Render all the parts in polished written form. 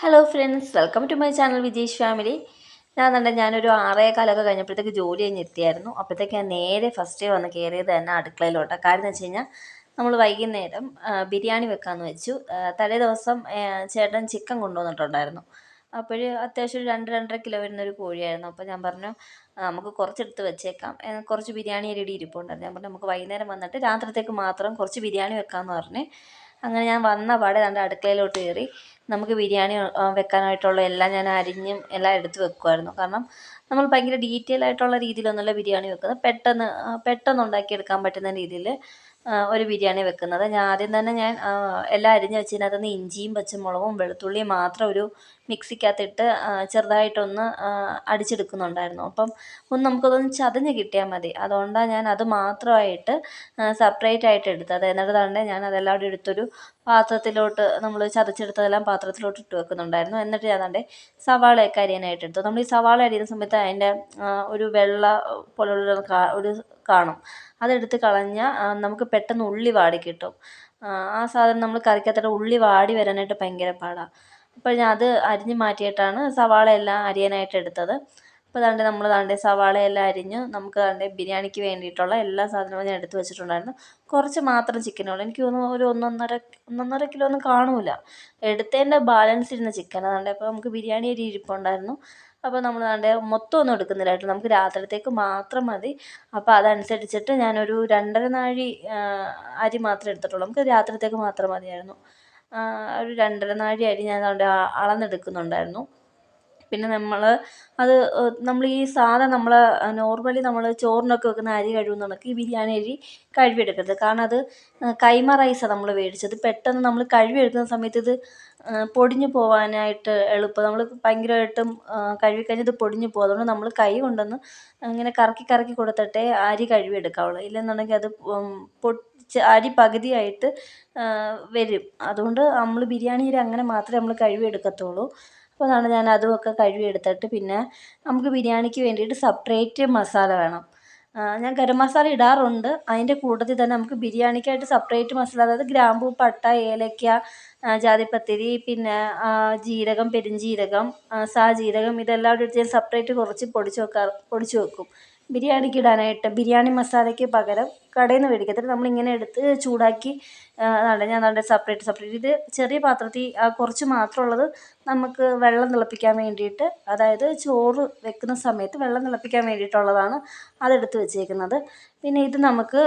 Hello friends, welcome to my channel Vijesh family. ഞാനൊരു 6:15 കഴിഞ്ഞപ്പോഴത്തേക്ക് ജോലി കഴിഞ്ഞ് എത്തിയായിരുന്നു. അപ്പോഴത്തേക്ക് ഞാൻ നേരെ ഫസ്റ്റ് വന്ന് കയറിയത് തന്നെ അടുക്കളയിലോട്ടാണ്. കാര്യം എന്ന് വെച്ച് കഴിഞ്ഞാൽ നമ്മൾ വൈകുന്നേരം ബിരിയാണി വെക്കാമെന്ന് വെച്ചു. തലേ ദിവസം ചേട്ടൻ ചിക്കൻ കൊണ്ടുവന്നിട്ടുണ്ടായിരുന്നു. അപ്പോൾ അത്യാവശ്യം ഒരു 2-2.5 കിലോ വരുന്നൊരു കോഴിയായിരുന്നു. അപ്പോൾ ഞാൻ പറഞ്ഞു, നമുക്ക് കുറച്ചെടുത്ത് വെച്ചേക്കാം, കുറച്ച് ബിരിയാണി അരി ഇരിപ്പുണ്ടായിരുന്നു. ഞാൻ പറഞ്ഞു നമുക്ക് വൈകുന്നേരം വന്നിട്ട് രാത്രിത്തേക്ക് മാത്രം കുറച്ച് ബിരിയാണി വെക്കാമെന്ന് പറഞ്ഞ് അങ്ങനെ ഞാൻ വന്ന പാടെ അടുക്കളയിലോട്ട് കയറി. നമുക്ക് ബിരിയാണി വെക്കാനായിട്ടുള്ള എല്ലാം ഞാൻ അരിഞ്ഞും എല്ലാം എടുത്ത് വെക്കുമായിരുന്നു. കാരണം നമ്മൾ ഭയങ്കര ഡീറ്റെയിൽ ആയിട്ടുള്ള രീതിയിലൊന്നുമല്ല ബിരിയാണി വെക്കുന്നത്. പെട്ടെന്ന് ഉണ്ടാക്കിയെടുക്കാൻ പറ്റുന്ന രീതിയിൽ ഒരു ബിരിയാണി വെക്കുന്നത്. ആദ്യം തന്നെ ഞാൻ എല്ലാം അരിഞ്ഞ് വെച്ചതിനകത്തുനിന്ന് ഇഞ്ചിയും പച്ചമുളകും വെളുത്തുള്ളിയും മാത്രം ഒരു മിക്സിക്കകത്തിട്ട് ചെറുതായിട്ടൊന്ന് അടിച്ചെടുക്കുന്നുണ്ടായിരുന്നു. അപ്പം നമുക്കതൊന്ന് ചതഞ്ഞ് കിട്ടിയാൽ മതി. അതുകൊണ്ടാണ് ഞാൻ അത് മാത്രമായിട്ട് സെപ്പറേറ്റ് ആയിട്ട് എടുത്തത്. എന്നിട്ട് ഞാൻ അതെല്ലാം കൂടി എടുത്തൊരു പാത്രത്തിലോട്ട്, നമ്മൾ ചതച്ചെടുത്തതെല്ലാം പാത്രത്തിലോട്ട് ഇട്ട് വെക്കുന്നുണ്ടായിരുന്നു. എന്നിട്ട് ഞാൻ സവാളയൊക്കെ അരിയാനായിട്ട് എടുത്തു. നമ്മൾ ഈ സവാള അരിയുന്ന സമയത്ത് അതിൻ്റെ ഒരു വെള്ള പോലുള്ള ഒരു കാണും. അതെടുത്ത് കളഞ്ഞാൽ നമുക്ക് പെട്ടെന്ന് ഉള്ളി വാടി കിട്ടും. ആ സാധനം നമ്മൾ കറിക്കകത്തിട്ട് ഉള്ളി വാടി വരാനായിട്ട് ഭയങ്കര പാടാണ്. അപ്പോൾ ഞാൻ അത് അരിഞ്ഞ് മാറ്റിയിട്ടാണ് സവാളയെല്ലാം അരിയാനായിട്ട് എടുത്തത്. അപ്പോൾ നമ്മൾ സവാളയെല്ലാം അരിഞ്ഞ് നമുക്ക് ബിരിയാണിക്ക് വേണ്ടിയിട്ടുള്ള എല്ലാ സാധനവും ഞാൻ എടുത്ത് വെച്ചിട്ടുണ്ടായിരുന്നു. കുറച്ച് മാത്രം ചിക്കനുള്ളൂ. എനിക്ക് തോന്നുന്നു ഒരു ഒന്നൊന്നര കിലോ ഒന്നും കാണൂല. എടുത്തതിൻ്റെ ബാലൻസ് ഇരുന്ന ചിക്കൻ അപ്പോൾ നമുക്ക് ബിരിയാണി അരി ഇരിപ്പുണ്ടായിരുന്നു. അപ്പോൾ നമ്മൾ മൊത്തം ഒന്നും എടുക്കുന്നില്ല കേട്ടോ, നമുക്ക് രാത്രിത്തേക്ക് മാത്രം മതി. അപ്പോൾ അതനുസരിച്ചിട്ട് ഞാനൊരു 2.5 നാഴി അരി മാത്രമേ എടുത്തിട്ടുള്ളൂ. നമുക്ക് രാത്രിത്തേക്ക് മാത്രം മതിയായിരുന്നു. ഒരു 2.5 നാഴി അരി ഞാൻ അളന്നെടുക്കുന്നുണ്ടായിരുന്നു. പിന്നെ നമ്മൾ ഈ നോർമലി നമ്മൾ ചോറിനൊക്കെ വെക്കുന്ന അരി കഴുകുന്ന കണക്ക് ഈ ബിരിയാണി അരി കഴുകിയെടുക്കരുത്. കാരണം അത് കൈമ റൈസാണ് നമ്മൾ മേടിച്ചത്. പെട്ടെന്ന് നമ്മൾ കഴുകിയെടുക്കുന്ന സമയത്ത് ഇത് പൊടിഞ്ഞു പോകാനായിട്ട് എളുപ്പം. നമ്മൾ ഭയങ്കരമായിട്ടും കഴുകിക്കഴിഞ്ഞാൽ ഇത് പൊടിഞ്ഞു പോകും. അതുകൊണ്ട് നമ്മൾ കൈ കൊണ്ടൊന്ന് ഇങ്ങനെ കറക്കി കറക്കി കൊടുത്തിട്ടേ അരി കഴുകിയെടുക്കാവുള്ളൂ. ഇല്ലെന്നുണ്ടെങ്കിൽ അത് അരി പകുതിയായിട്ട് വരും. അതുകൊണ്ട് നമ്മൾ ബിരിയാണി അരി അങ്ങനെ മാത്രമേ നമ്മൾ കഴുകിയെടുക്കത്തുള്ളൂ. അപ്പോൾ ഞാൻ അതുമൊക്കെ കഴുകിയെടുത്തിട്ട് പിന്നെ നമുക്ക് ബിരിയാണിക്ക് വേണ്ടിയിട്ട് സെപ്പറേറ്റ് മസാല വേണം. ഞാൻ ഗരം മസാല ഇടാറുണ്ട്. അതിൻ്റെ കൂട്ടത്തിൽ തന്നെ നമുക്ക് ബിരിയാണിക്കായിട്ട് സെപ്പറേറ്റ് മസാല, അതായത് ഗ്രാമ്പൂ, പട്ട, ഏലക്ക, ജാതിപത്രി, പിന്നെ ജീരകം, പെരുംജീരകം, സാജീരകം, ഇതെല്ലാം കൂടി എടുത്ത് ഞാൻ സെപ്പറേറ്റ് കുറച്ച് പൊടിച്ച് വെക്കും ബിരിയാണിക്ക് ഇടാനായിട്ട്. ബിരിയാണി മസാലയ്ക്ക് പകരം കടയിൽ നിന്ന് മേടിക്കത്തില്ല, നമ്മളിങ്ങനെ എടുത്ത് ചൂടാക്കി ഞാൻ സെപ്പറേറ്റ് ഇത് ചെറിയ പാത്രത്തിൽ കുറച്ച് മാത്രമുള്ളത് നമുക്ക് വെള്ളം തിളപ്പിക്കാൻ വേണ്ടിയിട്ട്, അതായത് ചോറ് വെക്കുന്ന സമയത്ത് വെള്ളം തിളപ്പിക്കാൻ വേണ്ടിയിട്ടുള്ളതാണ് അതെടുത്ത് വെച്ചേക്കുന്നത്. പിന്നെ ഇത് നമുക്ക്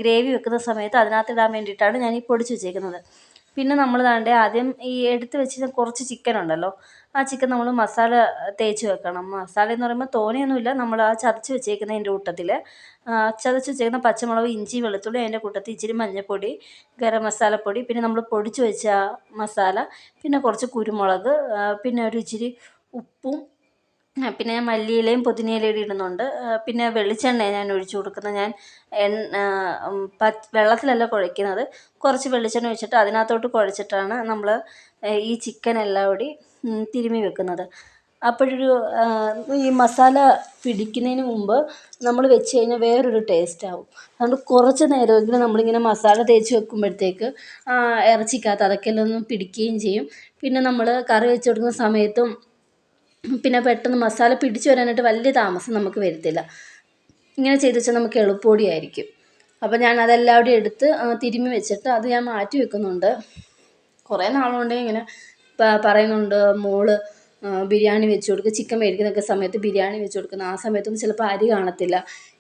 ഗ്രേവി വെക്കുന്ന സമയത്ത് അതിനകത്ത് ഇടാൻ വേണ്ടിയിട്ടാണ് ഞാൻ ഈ പൊടിച്ച് വെച്ചേക്കുന്നത്. പിന്നെ നമ്മൾ ആദ്യം ഈ എടുത്ത് വെച്ചിരുന്ന കുറച്ച് ചിക്കൻ ഉണ്ടല്ലോ, ആ ചിക്കൻ നമ്മൾ മസാല തേച്ച് വെക്കണം. മസാല എന്ന് പറയുമ്പോൾ തോനെയൊന്നുമില്ല, നമ്മൾ ആ ചതച്ച് വെച്ചേക്കുന്നതിൻ്റെ കൂട്ടത്തിൽ ചതച്ച് വെച്ചേക്കുന്ന പച്ചമുളക്, ഇഞ്ചി, വെളുത്തുള്ളി, അതിൻ്റെ കൂട്ടത്തിൽ ഇച്ചിരി മഞ്ഞൾപ്പൊടി, ഗരം മസാലപ്പൊടി, പിന്നെ നമ്മൾ പൊടിച്ച് വെച്ച മസാല, പിന്നെ കുറച്ച് കുരുമുളക്, പിന്നെ ഒരു ഇച്ചിരി ഉപ്പും, പിന്നെ ഞാൻ മല്ലിയിലയും പുതിനയിലയും ഇടുന്നുണ്ട്. പിന്നെ വെളിച്ചെണ്ണ ഞാൻ ഒഴിച്ച് കൊടുക്കുന്നത്. ഞാൻ വെള്ളത്തിലല്ല കുഴയ്ക്കുന്നത്, കുറച്ച് വെളിച്ചെണ്ണ ഒഴിച്ചിട്ട് അതിനകത്തോട്ട് കുഴച്ചിട്ടാണ് നമ്മൾ ഈ ചിക്കൻ എല്ലാം കൂടി തിരുമ്മി വെക്കുന്നത്. അപ്പോഴൊരു ഈ മസാല പിടിക്കുന്നതിന് മുമ്പ് നമ്മൾ വെച്ച് കഴിഞ്ഞാൽ വേറൊരു ടേസ്റ്റ് ആവും. അതുകൊണ്ട് കുറച്ച് നേരമെങ്കിലും നമ്മളിങ്ങനെ മസാല തേച്ച് വെക്കുമ്പോഴത്തേക്ക് ഇറച്ചിക്കകത്ത് അതൊക്കെ എല്ലാം പിടിക്കുകയും ചെയ്യും. പിന്നെ നമ്മൾ കറി വെച്ച് കൊടുക്കുന്ന സമയത്തും പിന്നെ പെട്ടെന്ന് മസാല പിടിച്ച് വരാനായിട്ട് വലിയ താമസം നമുക്ക് വരത്തില്ല. ഇങ്ങനെ ചെയ്ത് വെച്ചാൽ നമുക്ക് എളുപ്പമടിയായിരിക്കും. അപ്പോൾ ഞാൻ അതെല്ലാം കൂടി എടുത്ത് തിരുമ്മി വെച്ചിട്ട് അത് ഞാൻ മാറ്റി വെക്കുന്നുണ്ട്. കുറേ നാളുകൊണ്ട് ഇങ്ങനെ പറയുന്നുണ്ട്, മോള് ബിരിയാണി വെച്ച് കൊടുക്കുക, ചിക്കൻ മേടിക്കുന്നൊക്കെ സമയത്ത് ബിരിയാണി വെച്ച് കൊടുക്കുന്ന ആ സമയത്തൊന്നും ചിലപ്പോൾ അരി കാണത്തില്ല,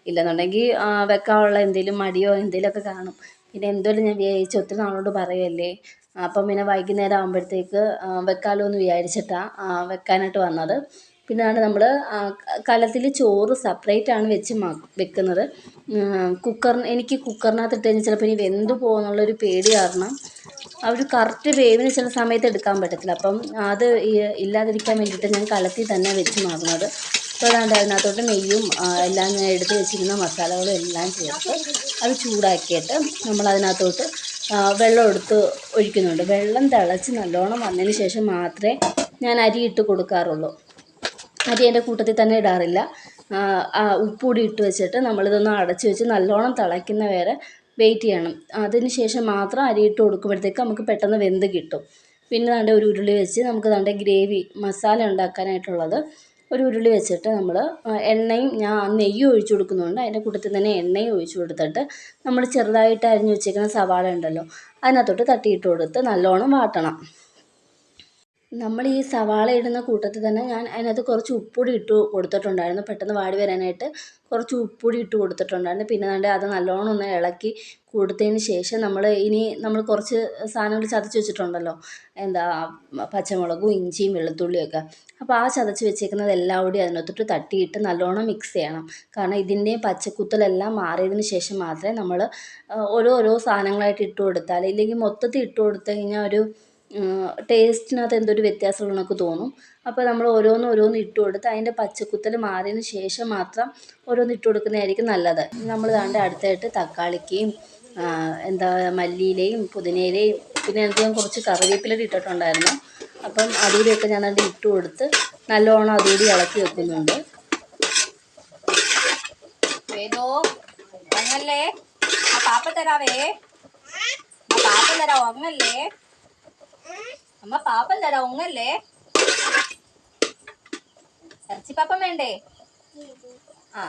ഇല്ലെന്നുണ്ടെങ്കിൽ വെക്കാനുള്ള എന്തെങ്കിലും മടിയോ എന്തെങ്കിലുമൊക്കെ കാണും. പിന്നെ എന്തുവല്ല ഞാൻ വിചാരിച്ചു ഒത്തിരി നാളോട് പറയുമല്ലേ, അപ്പം പിന്നെ വൈകുന്നേരം ആകുമ്പോഴത്തേക്ക് വെക്കാമല്ലോ എന്ന് വിചാരിച്ചിട്ടാണ് വെക്കാനായിട്ട് വന്നത്. പിന്നെ നമ്മൾ കലത്തിൽ ചോറ് സെപ്പറേറ്റാണ് വെക്കുന്നത്. എനിക്ക് കുക്കറിനകത്ത് ഇട്ട് കഴിഞ്ഞാൽ ചിലപ്പോൾ ഇനി വെന്ത് പോകുമെന്നുള്ളൊരു പേടി കാരണം ആ ഒരു കറക്റ്റ് വേവിന് ചില സമയത്ത് എടുക്കാൻ പറ്റത്തില്ല. അപ്പം അത് ഇല്ലാതിരിക്കാൻ വേണ്ടിയിട്ട് ഞാൻ കലത്തിൽ തന്നെ വെക്കുന്നത്. അപ്പോൾ അതിനകത്തോട്ട് നെയ്യും എല്ലാം ഞാൻ എടുത്ത് വെച്ചിരുന്ന മസാലകളും എല്ലാം ചേർത്ത് അത് ചൂടാക്കിയിട്ട് നമ്മളതിനകത്തോട്ട് വെള്ളം എടുത്ത് ഒഴിക്കുന്നുണ്ട്. വെള്ളം തിളച്ച് നല്ലോണം വന്നതിന് ശേഷം മാത്രമേ ഞാൻ അരി ഇട്ട് കൊടുക്കാറുള്ളൂ. അരി അതിൻ്റെ കൂട്ടത്തിൽ തന്നെ ഇടാറില്ല. ഉപ്പുകൂടി ഇട്ട് വെച്ചിട്ട് നമ്മളിതൊന്ന് അടച്ച് വെച്ച് നല്ലോണം തിളയ്ക്കുന്ന വരെ വെയിറ്റ് ചെയ്യണം. അതിന് ശേഷം മാത്രം അരി ഇട്ട് കൊടുക്കുമ്പോഴത്തേക്ക് നമുക്ക് പെട്ടെന്ന് വെന്ത് കിട്ടും. പിന്നെ ദാണ്ടെ ഒരു ഉരുളി വെച്ച് നമുക്ക് ദാണ്ടെ ഗ്രേവി മസാല ഉണ്ടാക്കാനായിട്ടുള്ളത് ഒരു ഉരുളി വെച്ചിട്ട് നമ്മൾ എണ്ണയും ഞാൻ നെയ്യും ഒഴിച്ചു കൊടുക്കുന്നുണ്ട്. അതിൻ്റെ കൂട്ടത്തിൽ തന്നെ എണ്ണയും ഒഴിച്ചു കൊടുത്തിട്ട് നമ്മൾ ചെറുതായിട്ട് അരിഞ്ഞു വെച്ചേക്കുന്ന സവാള ഉണ്ടല്ലോ അതിനകത്തോട്ട് തട്ടിയിട്ട് കൊടുത്ത് നല്ലോണം വാട്ടണം. നമ്മൾ ഈ സവാള ഇടുന്ന കൂട്ടത്തിൽ തന്നെ ഞാൻ അതിനകത്ത് കുറച്ച് ഉപ്പുപൊടി ഇട്ട് കൊടുത്തിട്ടുണ്ടായിരുന്നു. പെട്ടെന്ന് വാടി വരാനായിട്ട് കുറച്ച് ഉപ്പുപൊടി ഇട്ട് കൊടുത്തിട്ടുണ്ടായിരുന്നു. പിന്നെ ദാണ്ടെ അത് നല്ലോണം ഒന്ന് ഇളക്കി കൊടുത്തതിന് ശേഷം നമ്മൾ കുറച്ച് സാധനങ്ങൾ ചതച്ച് വെച്ചിട്ടുണ്ടല്ലോ, എന്താ പച്ചമുളകും ഇഞ്ചിയും വെളുത്തുള്ളിയൊക്കെ. അപ്പോൾ ആ ചതച്ച് വെച്ചേക്കുന്നതെല്ലാം കൂടി അതിനകത്തോട്ട് തട്ടിയിട്ട് നല്ലോണം മിക്സ് ചെയ്യണം. കാരണം ഇതിൻ്റെ പച്ചക്കുത്തലെല്ലാം മാറിയതിന് ശേഷം മാത്രമേ നമ്മൾ ഓരോ സാധനങ്ങളായിട്ട് ഇട്ട് കൊടുത്താൽ, ഇല്ലെങ്കിൽ മൊത്തത്തിൽ ഇട്ട് കൊടുത്തു കഴിഞ്ഞാൽ ഒരു ടേസ്റ്റിനകത്ത് എന്തൊരു വ്യത്യാസം നമുക്ക് തോന്നും. അപ്പോൾ നമ്മൾ ഓരോന്ന് ഇട്ട് കൊടുത്ത് അതിൻ്റെ പച്ചക്കുത്തൽ മാറിയതിന് ശേഷം മാത്രം ഓരോന്ന് ഇട്ട് കൊടുക്കുന്നതായിരിക്കും നല്ലത്. നമ്മൾ ദാണ്ടെ അടുത്തായിട്ട് തക്കാളിക്കയും എന്താ മല്ലിയിലയും പുതിനയിലയും പിന്നെ ഞാൻ കുറച്ച് കറിവേപ്പില ഇട്ടിട്ടുണ്ടായിരുന്നു. അപ്പം അതുകൂടിയൊക്കെ ഞാൻ ദാണ്ടെ ഇട്ട് കൊടുത്ത് നല്ലോണം അതുകൂടി ഇളക്കി വെക്കുന്നുണ്ട്. പാപ്പ തരാവേ, പാപ്പ തരാ ഒങ്ങല്ലേ, അമ്മ പാപ്പം തരാ ഒങ്ങല്ലേ, ഇറച്ചിപ്പാപ്പം വേണ്ടേ? ആ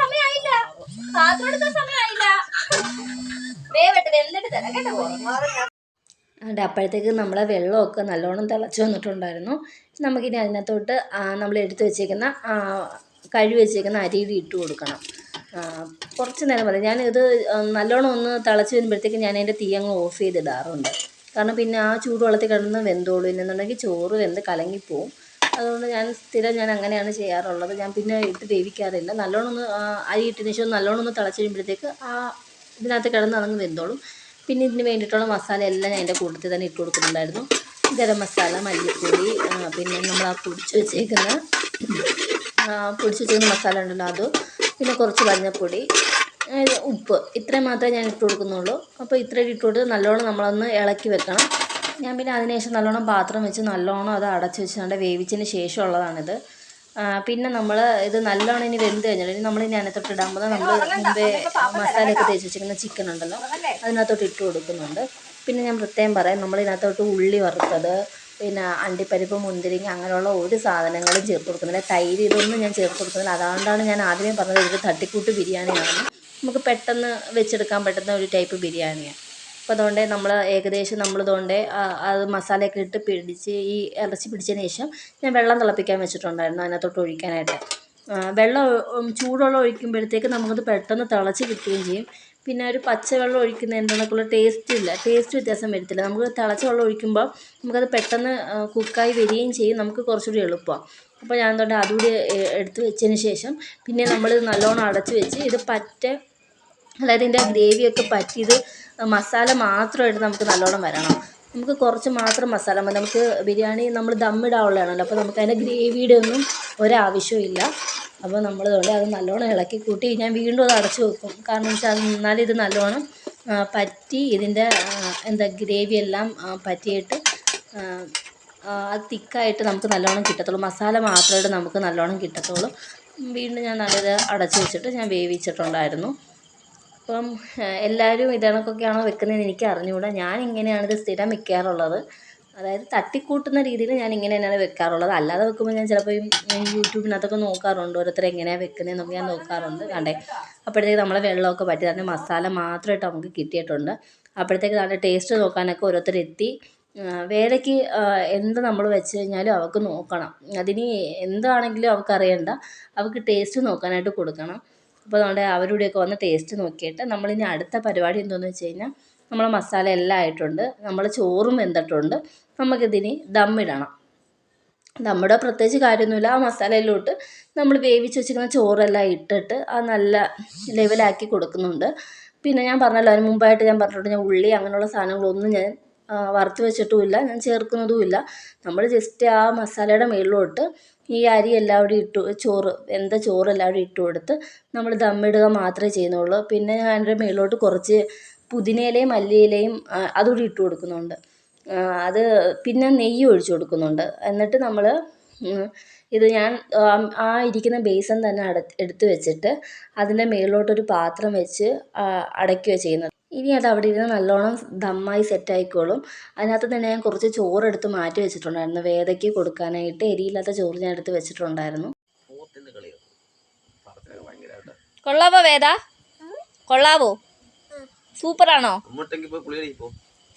സമയമായില്ല, വേവട്ടെ എന്നിട്ട് തരാം കേട്ടോ. അതിൻ്റെ അപ്പോഴത്തേക്ക് നമ്മളെ വെള്ളമൊക്കെ നല്ലോണം തിളച്ച് വന്നിട്ടുണ്ടായിരുന്നു. നമുക്കിനി അതിനകത്തോട്ട് നമ്മൾ എടുത്ത് വെച്ചേക്കുന്ന കഴുകി വെച്ചേക്കുന്ന അരിയുടെ ഇട്ട് കൊടുക്കണം. കുറച്ച് നേരം മതി. ഞാനിത് നല്ലോണം ഒന്ന് തിളച്ച് വരുമ്പോഴത്തേക്ക് ഞാൻ അതിൻ്റെ തീ അങ്ങ് ഓഫ് ചെയ്തിടാറുണ്ട്. കാരണം പിന്നെ ആ ചൂടുവെള്ളത്തിൽ കിടന്ന് വെന്തോളും, എന്നുണ്ടെങ്കിൽ ചോറ് വെന്ത് കലങ്ങിപ്പോവും. അതുകൊണ്ട് ഞാൻ അങ്ങനെയാണ് ചെയ്യാറുള്ളത്. ഞാൻ പിന്നെ ഇട്ട് വേവിക്കാറില്ല. നല്ലോണം ഒന്ന് അരി ഇട്ടതിന് ശേഷം നല്ലോണം ഒന്ന് തിളച്ച് കഴിയുമ്പോഴത്തേക്ക് ഇതിനകത്ത് കിടന്ന് അതങ്ങ് വെന്തോളും. പിന്നെ ഇതിന് വേണ്ടിയിട്ടുള്ള മസാല എല്ലാം ഞാൻ അതിൻ്റെ കൂട്ടത്തിൽ തന്നെ ഇട്ട് കൊടുക്കുന്നുണ്ടായിരുന്നു. ഗരം മസാല, മല്ലിപ്പൊടി, പിന്നെ നമ്മൾ പൊടിച്ച് വെച്ചേക്കുന്ന മസാല ഉണ്ടല്ലോ അത്, പിന്നെ കുറച്ച് മഞ്ഞൾപ്പൊടി, ഉപ്പ്, ഇത്രയും മാത്രമേ ഞാൻ ഇട്ട് കൊടുക്കുന്നുള്ളൂ. അപ്പോൾ ഇത്രയും ഇട്ട് കൊടുത്ത് നല്ലോണം നമ്മളൊന്ന് ഇളക്കി വെക്കണം. ഞാൻ പിന്നെ അതിനുശേഷം നല്ലോണം പാത്രം വെച്ച് നല്ലോണം അത് അടച്ച് വെച്ച് നല്ല വേവിച്ചതിന് ശേഷമുള്ളതാണിത്. പിന്നെ നമ്മൾ ഇത് നല്ലോണം ഇനി വെന്ത് കഴിഞ്ഞാൽ നമ്മളിനി അതിനകത്തോട്ട് ഇടാൻ പോകുന്നത് നമ്മൾ മുമ്പേ മസാലയൊക്കെ തേച്ച് വെച്ചിരിക്കുന്ന ചിക്കൻ ഉണ്ടല്ലോ അതിനകത്തോട്ട് ഇട്ട് കൊടുക്കുന്നുണ്ട്. പിന്നെ ഞാൻ പ്രത്യേകം പറയാം, നമ്മളിതിനകത്തോട്ട് ഉള്ളി വറുത്തത്, പിന്നെ അണ്ടിപ്പരിപ്പ്, മുന്തിരിങ്ങ അങ്ങനെയുള്ള ഒരു സാധനങ്ങളും ചേർത്ത് കൊടുക്കുന്നില്ല. തൈര് ഇതൊന്നും ഞാൻ ചേർത്ത് കൊടുക്കുന്നില്ല. അതുകൊണ്ടാണ് ഞാൻ ആദ്യമേ പറഞ്ഞത് ഇത് തട്ടിക്കൂട്ട് ബിരിയാണിയാണ്, നമുക്ക് പെട്ടെന്ന് വെച്ചെടുക്കാൻ പറ്റുന്ന ഒരു ടൈപ്പ് ബിരിയാണിയാണ്. അപ്പോൾ അതുകൊണ്ട് നമ്മൾ ഏകദേശം നമ്മളിതുകൊണ്ട് അത് മസാലയൊക്കെ ഇട്ട് പിടിച്ച് ഈ ഇറച്ചി പിടിച്ചതിന് ശേഷം ഞാൻ വെള്ളം തിളപ്പിക്കാൻ വെച്ചിട്ടുണ്ടായിരുന്നു അതിനകത്തോട്ട് ഒഴിക്കാനായിട്ട്. ചൂടുവെള്ളം ഒഴിക്കുമ്പോഴത്തേക്ക് നമുക്കത് പെട്ടെന്ന് തിളച്ച് കിട്ടുകയും ചെയ്യും. പിന്നെ ഒരു പച്ചവെള്ളം ഒഴിക്കുന്നതിനുള്ള ടേസ്റ്റ് വ്യത്യാസം വരത്തില്ല. നമുക്ക് തിളച്ച വെള്ളം ഒഴിക്കുമ്പോൾ നമുക്കത് പെട്ടെന്ന് കുക്കായി വരികയും ചെയ്യും, നമുക്ക് കുറച്ചുകൂടി എളുപ്പമാണ്. അപ്പോൾ ഞാൻ അതുകൊണ്ട് അതുകൂടി എടുത്ത് വെച്ചതിന് ശേഷം പിന്നെ നമ്മൾ നല്ലോണം അടച്ച് വെച്ച് ഇത് അതായത് ഇതിൻ്റെ ഗ്രേവിയൊക്കെ പറ്റിയത് മസാല മാത്രമായിട്ട് നമുക്ക് നല്ലോണം വരണം. നമുക്ക് കുറച്ച് മാത്രം മസാല മതി. നമുക്ക് ബിരിയാണി നമ്മൾ ദമ്മിടാനുള്ളതാണല്ലോ, അപ്പോൾ നമുക്ക് അതിൻ്റെ ഗ്രേവിയുടെ ഒന്നും ഒരാവശ്യമില്ല. അപ്പോൾ നമ്മളിതുകൊണ്ട് അത് നല്ലോണം ഇളക്കി കൂട്ടി ഞാൻ വീണ്ടും അത് അടച്ചു വെക്കും. കാരണം വെച്ചാൽ എന്നാലും ഇത് നല്ലോണം പറ്റി ഇതിൻ്റെ ഗ്രേവി എല്ലാം പറ്റിയിട്ട് അത് തിക്കായിട്ട് നമുക്ക് നല്ലോണം കിട്ടത്തുള്ളൂ. മസാല മാത്രമായിട്ട് നമുക്ക് നല്ലോണം കിട്ടത്തുള്ളൂ. വീണ്ടും ഞാൻ നല്ലത് അടച്ചു വെച്ചിട്ട് ഞാൻ വേവിച്ചിട്ടുണ്ടായിരുന്നു. അപ്പം എല്ലാവരും ഇതണക്കൊക്കെയാണോ വെക്കുന്നതെന്ന് എനിക്ക് അറിഞ്ഞുകൂടാ. ഞാൻ ഇങ്ങനെയാണിത് സ്ഥിരം വെക്കാറുള്ളത്. അതായത് തട്ടിക്കൂട്ടുന്ന രീതിയിൽ ഞാൻ ഇങ്ങനെ തന്നെയാണ് വെക്കാറുള്ളത്. അല്ലാതെ വെക്കുമ്പോൾ ഞാൻ ചിലപ്പോൾ യൂട്യൂബിനകത്തൊക്കെ നോക്കാറുണ്ട്, ഓരോരുത്തർ എങ്ങനെയാണ് വെക്കുന്നതെന്നൊക്കെ ഞാൻ നോക്കാറുണ്ട്. കണ്ടേ അപ്പോഴത്തേക്ക് നമ്മളെ വെള്ളമൊക്കെ പറ്റി തന്നെ മസാല മാത്രമായിട്ട് നമുക്ക് കിട്ടിയിട്ടുണ്ട്. അപ്പോഴത്തേക്ക് നല്ല ടേസ്റ്റ് നോക്കാനൊക്കെ ഓരോരുത്തരെത്തി. വേലയ്ക്ക് എന്ത് നമ്മൾ വെച്ച് കഴിഞ്ഞാലും അവർക്ക് നോക്കണം. അതിന് എന്താണെങ്കിലും അവർക്കറിയണ്ട, അവർക്ക് ടേസ്റ്റ് നോക്കാനായിട്ട് കൊടുക്കണം. അപ്പോൾ അതുകൊണ്ട് അവരുടെയൊക്കെ വന്ന് ടേസ്റ്റ് നോക്കിയിട്ട് നമ്മളിനി അടുത്ത പരിപാടി എന്താണെന്ന് വെച്ച് കഴിഞ്ഞാൽ നമ്മളെ മസാല എല്ലാം ആയിട്ടുണ്ട്, നമ്മൾ ചോറും വെന്തിട്ടുണ്ട്, നമുക്കിതിന് ദമ്മിടണം. നമ്മുടെ പ്രത്യേകിച്ച് കാര്യമൊന്നുമില്ല. ആ മസാലയിലോട്ട് നമ്മൾ വേവിച്ച് വെച്ചിരിക്കുന്ന ചോറെല്ലാം ഇട്ടിട്ട് അത് നല്ല ലെവലാക്കി കൊടുക്കുന്നുണ്ട്. പിന്നെ ഞാൻ പറഞ്ഞല്ലോ, അതിന് മുമ്പായിട്ട് ഞാൻ പറഞ്ഞിട്ടുണ്ട്, ഞാൻ ഉള്ളി അങ്ങനെയുള്ള സാധനങ്ങളൊന്നും ഞാൻ വറുത്ത് വെച്ചിട്ടുമില്ല, ഞാൻ ചേർക്കുന്നതുമില്ല. നമ്മൾ ജസ്റ്റ് ആ മസാലയുടെ മുകളിലോട്ട് ഈ അരി എല്ലാവരും വെന്ത ചോറ് എല്ലാവരും ഇട്ട് കൊടുത്ത് നമ്മൾ ദമ്മിടുക മാത്രമേ ചെയ്യുന്നുള്ളൂ. പിന്നെ ഞാൻ അതിൻ്റെ മുകളിലോട്ട് കുറച്ച് പുതിനയിലയും മല്ലിയിലയും അതുകൂടി ഇട്ട് കൊടുക്കുന്നുണ്ട്. അത് പിന്നെ നെയ്യ് ഒഴിച്ച് കൊടുക്കുന്നുണ്ട്. എന്നിട്ട് നമ്മൾ ഇത് ഞാൻ ആ ഇരിക്കുന്ന ബേസൻ തന്നെ എടുത്ത് വെച്ചിട്ട് അതിൻ്റെ മുകളിലോട്ടൊരു പാത്രം വെച്ച് അടയ്ക്കുകയാണ് ചെയ്യുന്നത്. ഇനി അത് അവിടെ ഇരുന്ന് നല്ലോണം ദമ്മായി സെറ്റായിക്കോളും. അതിനകത്ത് തന്നെ ഞാൻ കുറച്ച് ചോറെടുത്ത് മാറ്റി വെച്ചിട്ടുണ്ടായിരുന്നു, വേദയ്ക്ക് കൊടുക്കാനായിട്ട്. എരിയില്ലാത്ത ചോറ് ഞാൻ എടുത്ത് വെച്ചിട്ടുണ്ടായിരുന്നു. കൊള്ളാവോ വേദ? കൊള്ളാവോ? സൂപ്പറാണോ?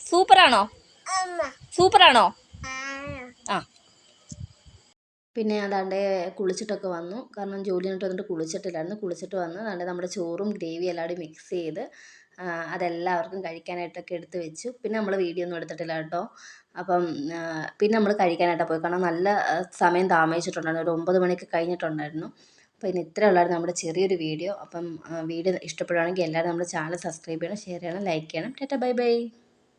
സൂപ്പറാണോ? സൂപ്പറാണോ? ആ. പിന്നെ അതാണ്ട് കുളിച്ചിട്ടൊക്കെ വന്നു. കാരണം ജോലി കഴിഞ്ഞിട്ട് വന്നിട്ട് കുളിച്ചിട്ടില്ലായിരുന്നു. കുളിച്ചിട്ട് വന്ന് അതാണ്ട് നമ്മുടെ ചോറും ഗ്രേവി എല്ലാം കൂടി മിക്സ് ചെയ്ത് അതെല്ലാവർക്കും കഴിക്കാനായിട്ടൊക്കെ എടുത്ത് വെച്ചു. പിന്നെ നമ്മൾ വീഡിയോ ഒന്നും എടുത്തിട്ടില്ല കേട്ടോ. അപ്പം പിന്നെ നമ്മൾ കഴിക്കാനായിട്ടാണ് പോയി. കാരണം നല്ല സമയം താമസിച്ചിട്ടുണ്ടായിരുന്നു, ഒരു 9 മണിക്ക് കഴിഞ്ഞിട്ടുണ്ടായിരുന്നു. അപ്പോൾ ഇന്ന് ഇത്രയേ ഉള്ളായിരുന്നു നമ്മുടെ ചെറിയൊരു വീഡിയോ. അപ്പം വീഡിയോ ഇഷ്ടപ്പെടുകയാണെങ്കിൽ എല്ലാവരും നമ്മുടെ ചാനൽ സബ്സ്ക്രൈബ് ചെയ്യണം, ഷെയർ ചെയ്യണം, ലൈക്ക് ചെയ്യണം. Tata bye bye.